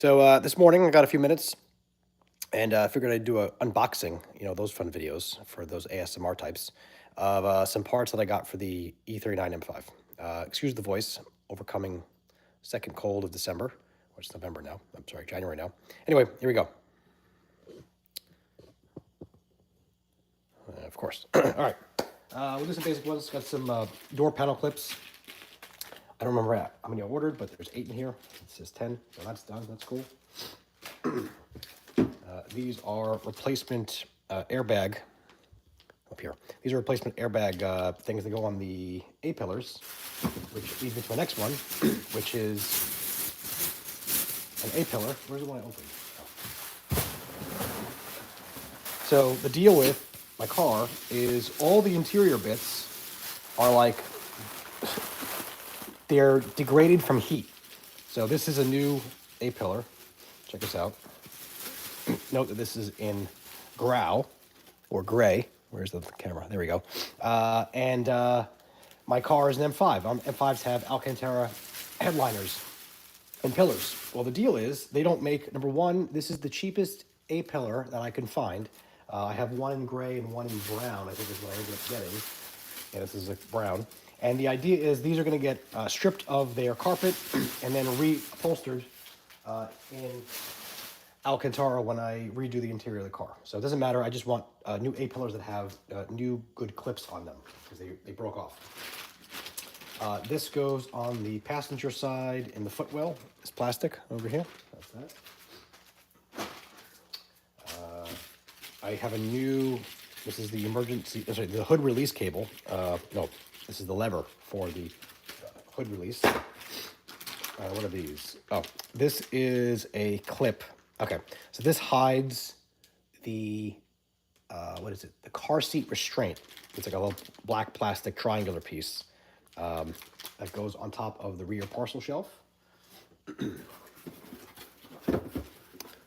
So this morning I got a few minutes and I figured I'd do a unboxing, those fun videos for those ASMR types of some parts that I got for the E39 M5. Excuse the voice, overcoming second cold of December, or it's November now. I'm sorry, January now. Anyway, here we go. Of course. All right. We'll do some basic ones. Got some door panel clips. I don't remember how many I ordered, but there's 8 in here. It says 10, so that's done. That's cool. These are replacement airbag up here. These are replacement airbag things that go on the A-pillars, which leads me to my next one, which is an A-pillar. Where's the one I opened? Oh. So the deal with my car is all the interior bits are like, they're degraded from heat. So this is a new A-pillar. Check this out. Note that this is in grau or gray. Where's the camera? There we go. And my car is an M5. M5s have Alcantara headliners and pillars. Well, the deal is they don't make, number one, this is the cheapest A-pillar that I can find. I have one in gray and one in brown, I think is what I ended up getting. Yeah, this is a brown. And the idea is these are going to get stripped of their carpet and then reupholstered in Alcantara when I redo the interior of the car. So it doesn't matter. I just want new A-pillars that have new good clips on them because they broke off. This goes on the passenger side in the footwell. It's plastic over here. That's that. I have a new, this is the emergency, sorry, the hood release cable. No, this is the lever for the hood release. What are these? Oh, this is a clip. Okay, so this hides the, what is it? The car seat restraint. It's like a little black plastic triangular piece that goes on top of the rear parcel shelf.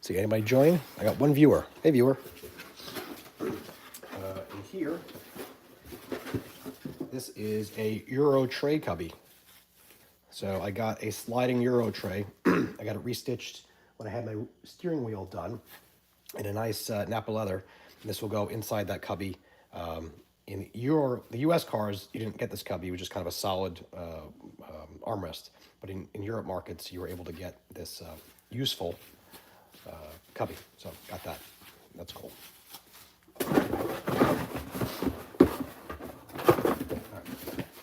See, anybody join? I got one viewer. Hey, viewer. In here, this is a Euro tray cubby. So I got a sliding Euro tray. I got it restitched when I had my steering wheel done in a nice Napa leather. And this will go inside that cubby. In the US cars, you didn't get this cubby. It was just kind of a solid armrest. But in Europe markets, you were able to get this useful cubby. So got that. That's cool.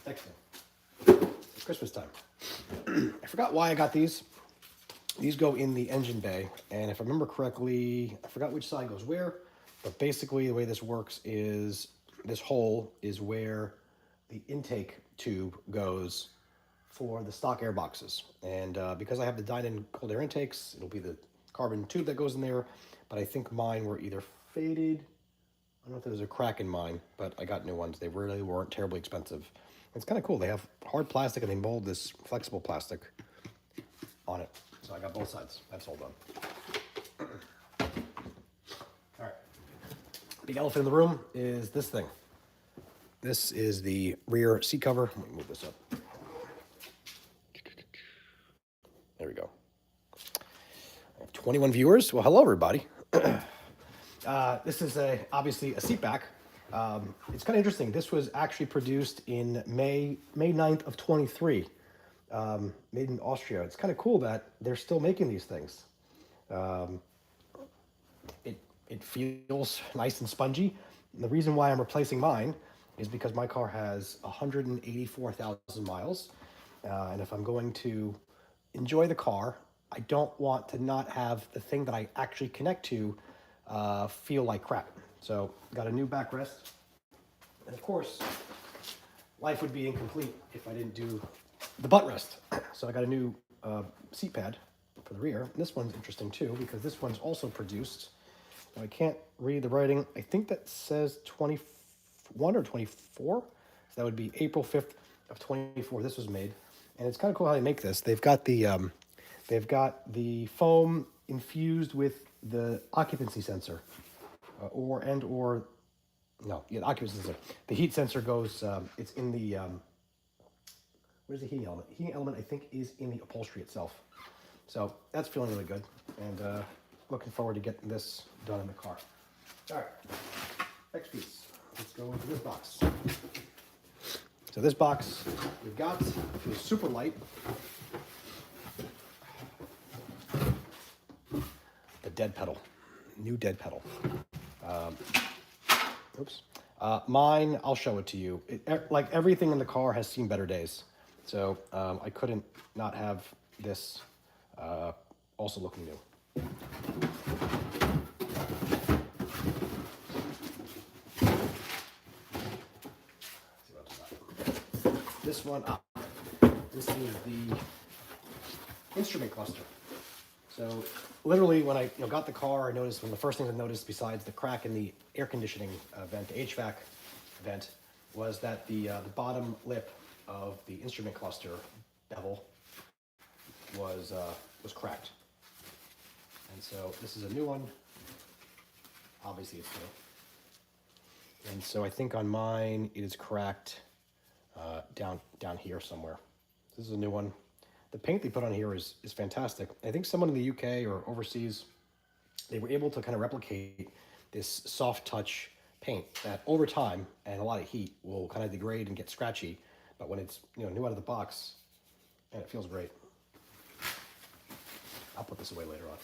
Next thing. It's Christmas time. I forgot why I got these. These go in the engine bay, and if I remember correctly, I forgot which side goes where, but basically the way this works is this hole is where the intake tube goes for the stock air boxes. And because I have the Dynon cold air intakes, it'll be the carbon tube that goes in there, but I think mine were either faded. I don't know if there was a crack in mine, but I got new ones. They really weren't terribly expensive. It's kind of cool. They have hard plastic and they mold this flexible plastic on it. So I got both sides. That's all done. All right. Big elephant in the room is this thing. This is the rear seat cover. Let me move this up. There we go. I have 21 viewers. Well, hello, everybody. This is obviously a seat back. It's kind of interesting. This was actually produced in May 9th of 23, made in Austria. It's kind of cool that they're still making these things. It feels nice and spongy. And the reason why I'm replacing mine is because my car has 184,000 miles. And if I'm going to enjoy the car, I don't want to not have the thing that I actually connect to feel like crap. So got a new backrest. And of course, life would be incomplete if I didn't do the butt rest. So I got a new seat pad for the rear. And this one's interesting too, because this one's also produced. Now I can't read the writing. I think that says 21 or 24. So that would be April 5th of 24. This was made. And it's kind of cool how they make this. They've got the foam infused with the occupancy sensor. The occupancy sensor. The heat sensor goes, it's in the, where's the heating element? Heating element, I think, is in the upholstery itself. So that's feeling really good, and looking forward to getting this done in the car. All right, next piece. Let's go into this box. So this box we've got is super light. The dead pedal, new dead pedal. Oops. Mine, I'll show it to you. Like everything in the car has seen better days. So I couldn't not have this also looking new. This one, this is the instrument cluster. So literally when I got the car, I noticed, one of the first things I noticed besides the crack in the air conditioning vent, the HVAC vent, was that the bottom lip of the instrument cluster bevel was cracked. And so this is a new one. Obviously it's new. And so I think on mine it is cracked down here somewhere. This is a new one. The paint they put on here is fantastic. I think someone in the UK or overseas, they were able to kind of replicate this soft touch paint that over time and a lot of heat will kind of degrade and get scratchy. But when it's new out of the box, and it feels great. I'll put this away later on.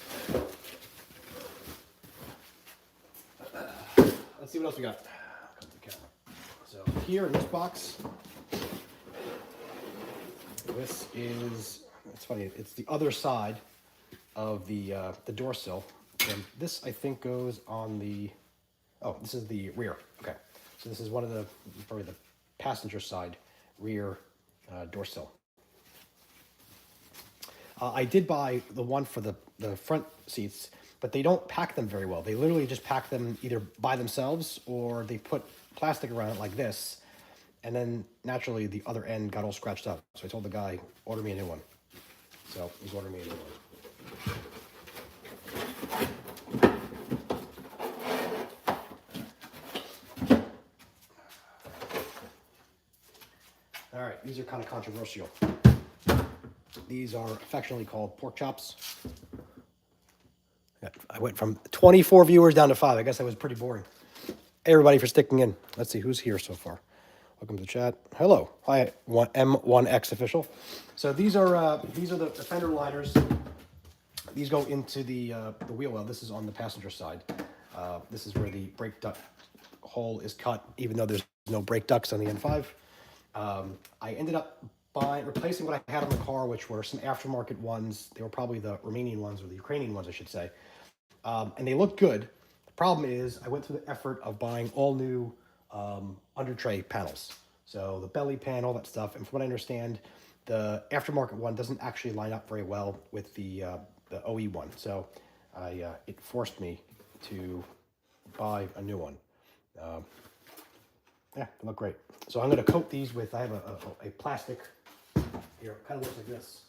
Let's see what else we got. Come to the camera. So here in this box, this is, it's funny, it's the other side of the door sill. And this, I think, goes on the, oh, this is the rear. Okay. So this is one of the, probably the passenger side rear door sill. I did buy the one for the front seats, but they don't pack them very well. They literally just pack them either by themselves or they put plastic around it like this. And then naturally the other end got all scratched up. So I told the guy, order me a new one. So he's ordering me a new one. All right, these are kind of controversial. These are affectionately called pork chops. I went from 24 viewers down to 5. I guess that was pretty boring. Hey, everybody, for sticking in. Let's see who's here so far. Welcome to the chat. Hello. Hi, M1X official. So these are the fender liners. These go into the wheel well. This is on the passenger side. This is where the brake duct hole is cut, even though there's no brake ducts on the N5. I ended up replacing what I had on the car, which were some aftermarket ones. They were probably the Romanian ones, or the Ukrainian ones, I should say. And they looked good. The problem is I went through the effort of buying all new under tray panels. So the belly pan, all that stuff. And from what I understand, the aftermarket one doesn't actually line up very well with the OE one. So it forced me to buy a new one. Yeah, they look great. So I'm going to coat these with, I have a plastic, here, it kind of looks like this.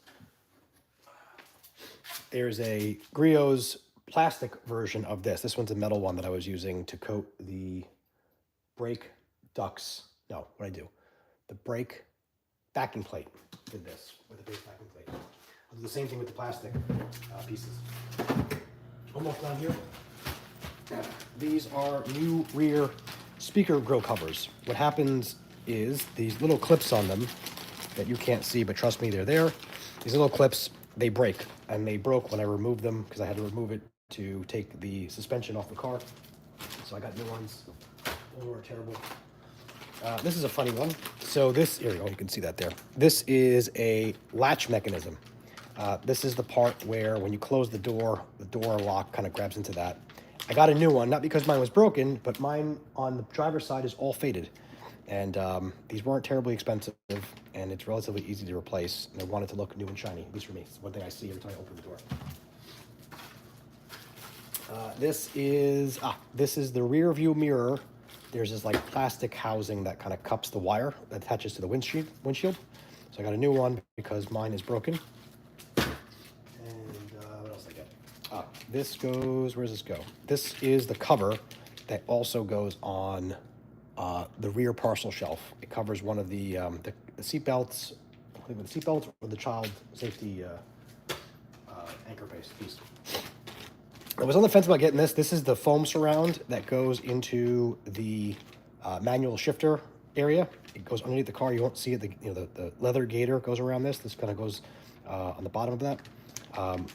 There's a Griot's plastic version of this. This one's a metal one that I was using to coat the brake ducts. No, what I do? The brake backing plate. Did this with the brake backing plate. I'll do the same thing with the plastic pieces. Almost done here. These are new rear speaker grill covers. What happens is these little clips on them that you can't see, but trust me, they're there. These little clips, they break, and they broke when I removed them because I had to remove it to take the suspension off the car. So I got new ones. Those were terrible. This is a funny one. So this, here you go, you can see that there. This is a latch mechanism. This is the part where when you close the door lock kind of grabs into that. I got a new one, not because mine was broken, but mine on the driver's side is all faded. And these weren't terribly expensive, and it's relatively easy to replace. And I want it to look new and shiny, at least for me. It's one thing I see every time I open the door. This is the rear view mirror. There's this like plastic housing that kind of cups the wire that attaches to the windshield. So I got a new one because mine is broken. And what else I get? This goes, where does this go? This is the cover that also goes on the rear parcel shelf. It covers one of the seat belts, I think the seat belts or the child safety anchor piece. I was on the fence about getting this. This is the foam surround that goes into the manual shifter area. It goes underneath the car. You won't see it. The leather gator goes around this. This kind of goes on the bottom of that.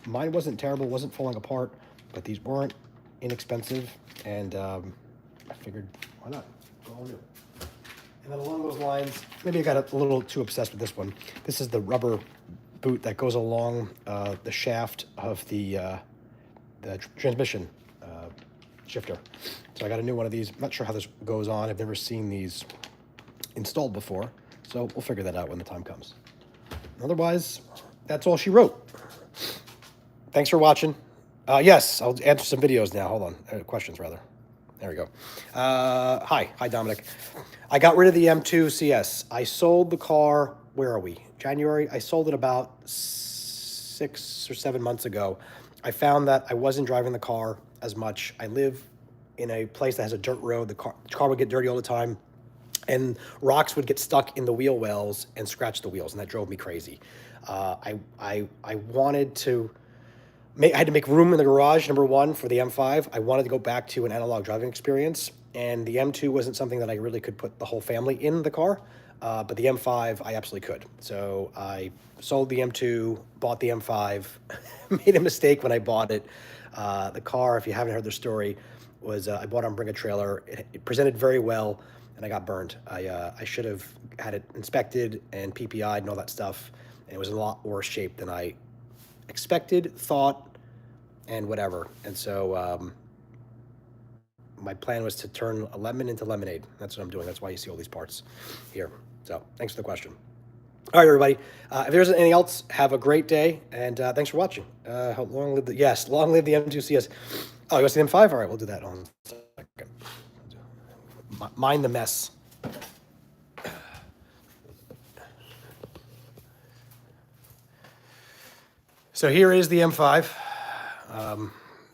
Mine wasn't terrible, wasn't falling apart, but these weren't inexpensive, and I figured, why not? Go all new. And then along those lines, maybe I got a little too obsessed with this one. This is the rubber boot that goes along the shaft of the transmission shifter. So I got a new one of these. I'm not sure how this goes on. I've never seen these installed before, so we'll figure that out when the time comes. Otherwise, that's all she wrote. Thanks for watching. Yes, I'll answer some videos now. Hold on. Questions, rather. There we go. Hi, Dominic. I got rid of the M2 CS. I sold the car, where are we? January? I sold it about 6 or 7 months ago. I found that I wasn't driving the car as much. I live in a place that has a dirt road. The car would get dirty all the time, and rocks would get stuck in the wheel wells and scratch the wheels, and that drove me crazy. I wanted to... I had to make room in the garage, number one, for the M5. I wanted to go back to an analog driving experience, and the M2 wasn't something that I really could put the whole family in the car, but the M5, I absolutely could. So I sold the M2, bought the M5, made a mistake when I bought it. The car, if you haven't heard the story, was I bought it on Bring a Trailer. It presented very well, and I got burned. I should have had it inspected and PPI'd and all that stuff, and it was in a lot worse shape than I expected, thought, and whatever. And so my plan was to turn a lemon into lemonade. That's what I'm doing. That's why you see all these parts here. So thanks for the question. All right, everybody. If there's anything else, have a great day, and thanks for watching. Long live the M2CS. Oh, you want to see the M5? All right, we'll do that on a second. Mind the mess. So here is the M5.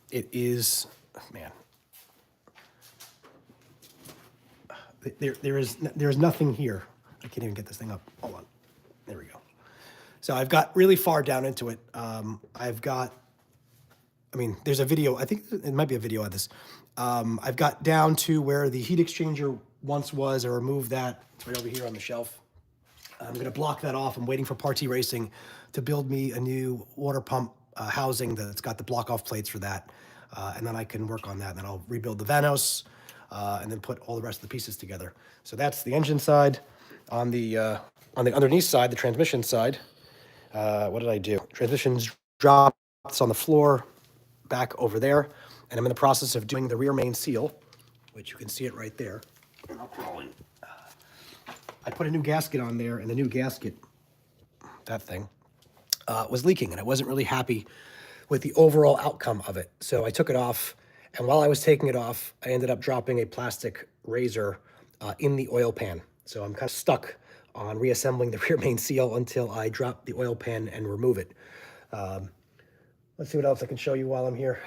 It is, man. There is nothing here. I can't even get this thing up. Hold on. There we go. So I've got really far down into it. There's a video. I think it might be a video of this. I've got down to where the heat exchanger once was. I removed that. It's right over here on the shelf. I'm going to block that off. I'm waiting for Party Racing to build me a new water pump housing that's got the block-off plates for that. And then I can work on that. And then I'll rebuild the Vanos and then put all the rest of the pieces together. So that's the engine side. On the underneath side, the transmission side, what did I do? Transmission's dropped. It's on the floor back over there. And I'm in the process of doing the rear main seal, which you can see it right there. I put a new gasket on there, and the new gasket, that thing, was leaking, and I wasn't really happy with the overall outcome of it. So I took it off, and while I was taking it off, I ended up dropping a plastic razor in the oil pan. So I'm kind of stuck on reassembling the rear main seal until I drop the oil pan and remove it. Let's see what else I can show you while I'm here.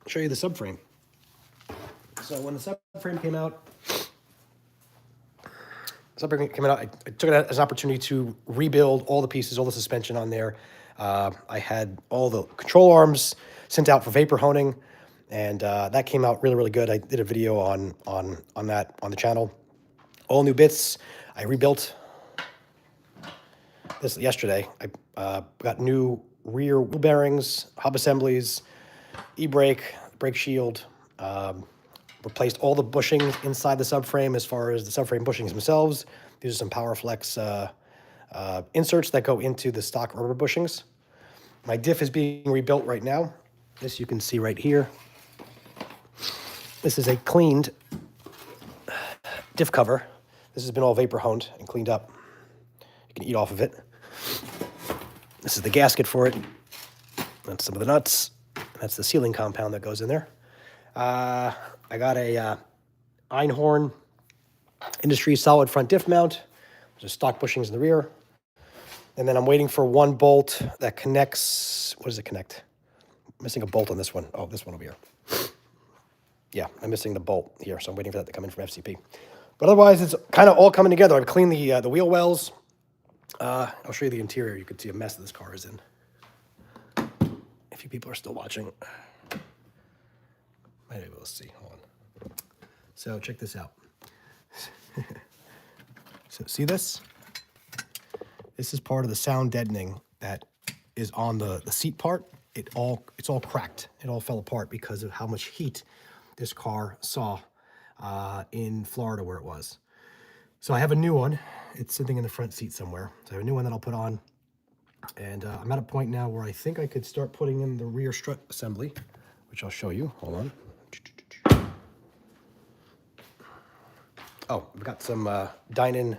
I'll show you the subframe. So when the subframe came out, I took it as an opportunity to rebuild all the pieces, all the suspension on there. I had all the control arms sent out for vapor honing, and that came out really, really good. I did a video on that on the channel. All new bits. I rebuilt this yesterday. I got new rear wheel bearings, hub assemblies, e-brake, brake shield, replaced all the bushings inside the subframe as far as the subframe bushings themselves. These are some PowerFlex inserts that go into the stock rubber bushings. My diff is being rebuilt right now. This you can see right here. This is a cleaned diff cover. This has been all vapor honed and cleaned up. You can eat off of it. This is the gasket for it. That's some of the nuts. That's the sealing compound that goes in there. I got a Einhorn Industries solid front diff mount. There's stock bushings in the rear. And then I'm waiting for one bolt that connects. What does it connect? I'm missing a bolt on this one. Oh, this one over here. Yeah, I'm missing the bolt here, so I'm waiting for that to come in from FCP. But otherwise, it's kind of all coming together. I've cleaned the wheel wells. I'll show you the interior. You can see a mess that this car is in. A few people are still watching. Might be able to see. Hold on. So check this out. So see this? This is part of the sound deadening that is on the seat part. It's all cracked. It all fell apart because of how much heat this car saw in Florida where it was. So I have a new one. It's sitting in the front seat somewhere. So I have a new one that I'll put on. And I'm at a point now where I think I could start putting in the rear strut assembly, which I'll show you. Hold on. Oh, we've got some Dynon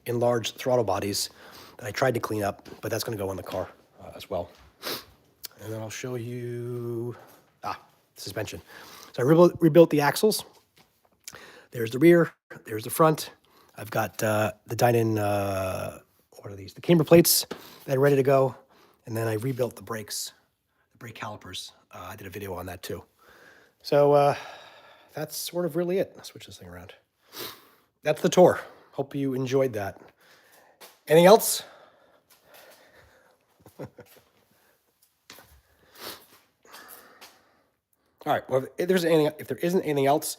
enlarged throttle bodies that I tried to clean up, but that's going to go in the car as well. And then I'll show you suspension. So I rebuilt the axles. There's the rear. There's the front. I've got the Dynon, what are these? The camber plates that are ready to go. And then I rebuilt the brakes, the brake calipers. I did a video on that too. So that's sort of really it. I'll switch this thing around. That's the tour. Hope you enjoyed that. Anything else? All right. Well, if there isn't anything else,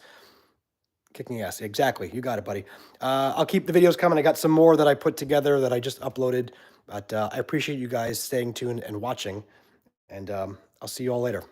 kicking ass. Exactly. You got it, buddy. I'll keep the videos coming. I got some more that I put together that I just uploaded. But I appreciate you guys staying tuned and watching. And I'll see you all later.